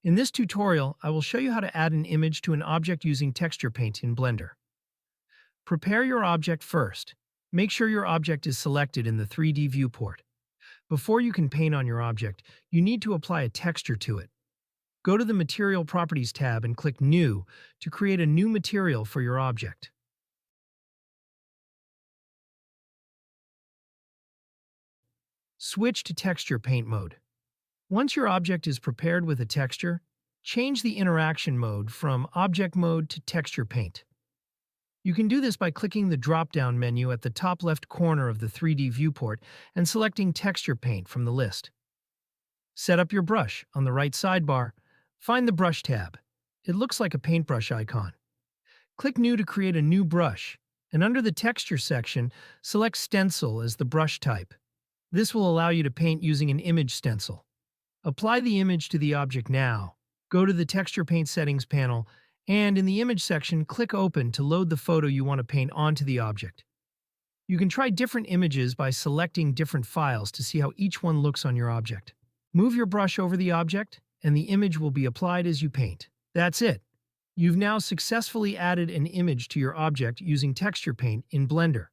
In this tutorial, I will show you how to add an image to an object using texture paint in Blender. Prepare your object first. Make sure your object is selected in the 3D viewport. Before you can paint on your object, you need to apply a texture to it. Go to the Material Properties tab and click New to create a new material for your object. Switch to Texture Paint mode. Once your object is prepared with a texture, change the interaction mode from Object mode to Texture Paint. You can do this by clicking the drop-down menu at the top left corner of the 3D viewport and selecting Texture Paint from the list. Set up your brush on the right sidebar. Find the Brush tab. It looks like a paintbrush icon. Click New to create a new brush, and under the Texture section, select Stencil as the brush type. This will allow you to paint using an image stencil. Apply the image to the object now. Go to the Texture Paint Settings panel, and in the Image section, click Open to load the photo you want to paint onto the object. You can try different images by selecting different files to see how each one looks on your object. Move your brush over the object, and the image will be applied as you paint. That's it. You've now successfully added an image to your object using Texture Paint in Blender.